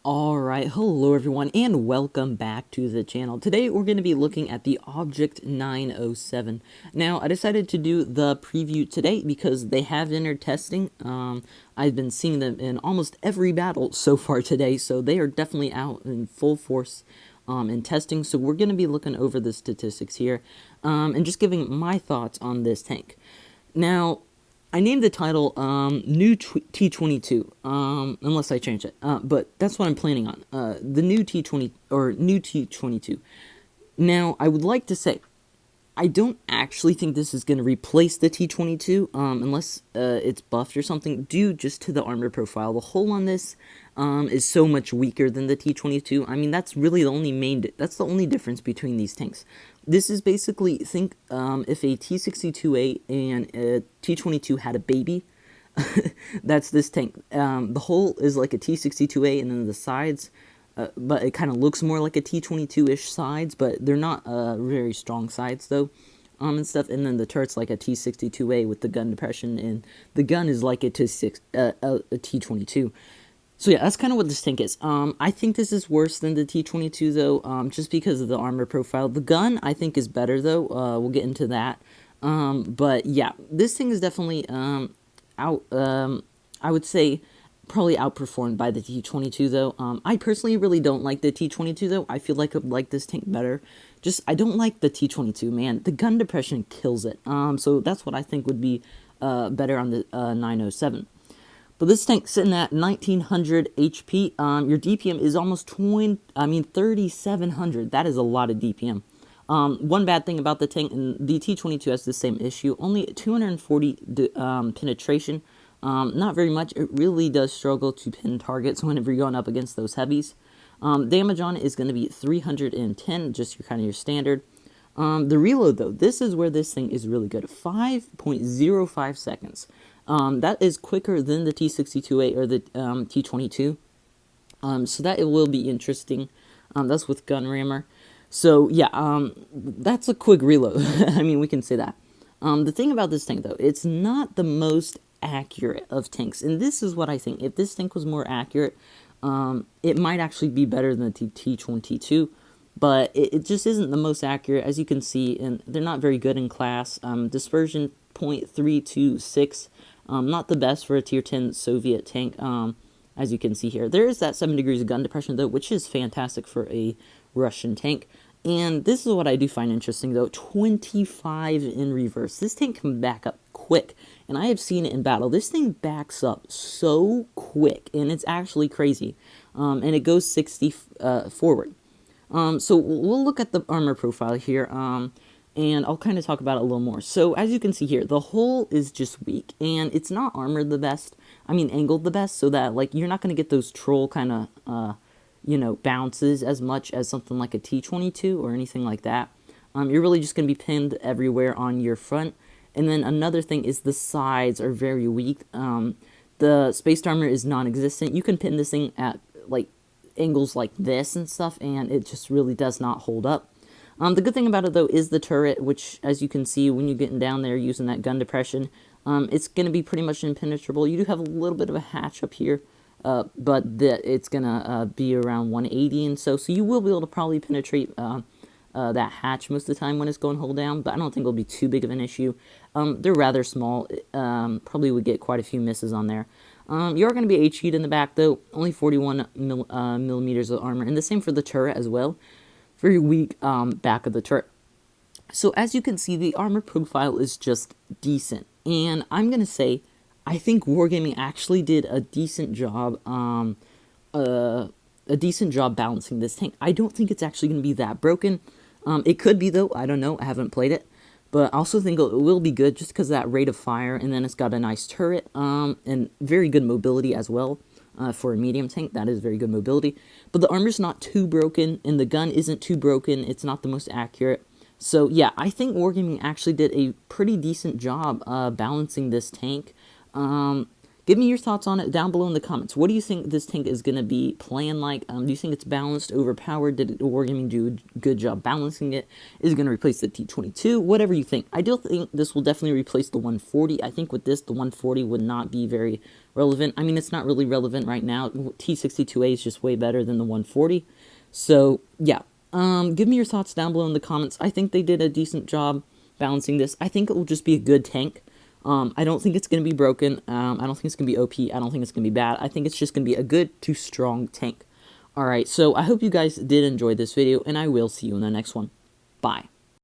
Alright, hello everyone, and welcome back to the channel. Today we're going to be looking at the Object 907. Now, I decided to do the preview today because they have entered testing. I've been seeing them in almost every battle so far today, so they are definitely out in full force in testing. So we're going to be looking over the statistics here and just giving my thoughts on this tank. Now, I named the title New T22, unless I change it. But that's what I'm planning on. The new T20 or new T22. Now, I would like to say I don't actually think this is going to replace the T22, unless it's buffed or something, due just to the armor profile. The hull on this is so much weaker than the T22. I mean, that's really the only difference between these tanks. This is basically, think if a T62A and a T22 had a baby, that's this tank. The hull is like a T62A, and then the sides, but it kind of looks more like a T22-ish sides, but they're not very strong sides though, and stuff. And then the turret's like a T62A with the gun depression, and the gun is like a T22. So yeah, that's kind of what this tank is. I think this is worse than the T22 though, just because of the armor profile. The gun I think is better though. We'll get into that. But yeah, this thing is definitely out. I would say probably outperformed by the T22 though. I personally really don't like the T22 though. I feel like I like this tank better. Just I don't like the T22, man. The gun depression kills it. So that's what I think would be better on the 907. But this tank sitting at 1900 HP. Your DPM is almost 3700. That is a lot of DPM. One bad thing about the tank, and the T22 has the same issue, only 240 penetration. Not very much. It really does struggle to pin targets whenever you're going up against those heavies. Damage on it is going to be 310, just your kind of your standard. The reload though, this is where this thing is really good. 5.05 seconds. That is quicker than the T62A or the T22. So that it will be interesting. That's with gun rammer. So yeah, that's a quick reload. I mean, we can say that. The thing about this tank though, it's not the most accurate of tanks, and this is what I think. If this tank was more accurate, it might actually be better than the T22. But it just isn't the most accurate, as you can see, and they're not very good in class. Dispersion 0.326, not the best for a tier 10 Soviet tank, as you can see here. There is that 7 degrees of gun depression, though, which is fantastic for a Russian tank. And this is what I do find interesting, though, 25 in reverse. This tank can back up quick, and I have seen it in battle. This thing backs up so quick, and it's actually crazy. And it goes 60 forward. So we'll look at the armor profile here, and I'll kind of talk about it a little more. So as you can see here, the hull is just weak, and it's not armored the best. I mean, angled the best, so that like you're not going to get those troll kind of, bounces as much as something like a T22 or anything like that. You're really just going to be pinned everywhere on your front. And then another thing is the sides are very weak. The spaced armor is non-existent. You can pin this thing at like angles like this and stuff, and it just really does not hold up. The good thing about it though is the turret, which as you can see when you're getting down there using that gun depression, it's going to be pretty much impenetrable. You do have a little bit of a hatch up here, but it's going to be around 180 and so you will be able to probably penetrate that hatch most of the time when it's going hull down, but I don't think it'll be too big of an issue. They're rather small, probably would get quite a few misses on there. You are going to be HE'd in the back, though. Only 41 millimeters of armor. And the same for the turret as well. Very weak back of the turret. So as you can see, the armor profile is just decent. And I'm going to say, I think Wargaming actually did a decent job balancing this tank. I don't think it's actually going to be that broken. It could be, though. I don't know. I haven't played it. But I also think it will be good just because of that rate of fire, and then it's got a nice turret, and very good mobility as well. For a medium tank, that is very good mobility. But the armor's not too broken, and the gun isn't too broken. It's not the most accurate. So yeah, I think Wargaming actually did a pretty decent job balancing this tank. Give me your thoughts on it down below in the comments. What do you think this tank is going to be playing like? Do you think it's balanced, overpowered? Did Wargaming do a good job balancing it? Is it going to replace the T22? Whatever you think. I do think this will definitely replace the 140. I think with this, the 140 would not be very relevant. I mean, it's not really relevant right now. T62A is just way better than the 140. So, yeah. Give me your thoughts down below in the comments. I think they did a decent job balancing this. I think it will just be a good tank. I don't think it's going to be broken. I don't think it's going to be OP. I don't think it's going to be bad. I think it's just going to be a good to strong tank. Alright, so I hope you guys did enjoy this video, and I will see you in the next one. Bye.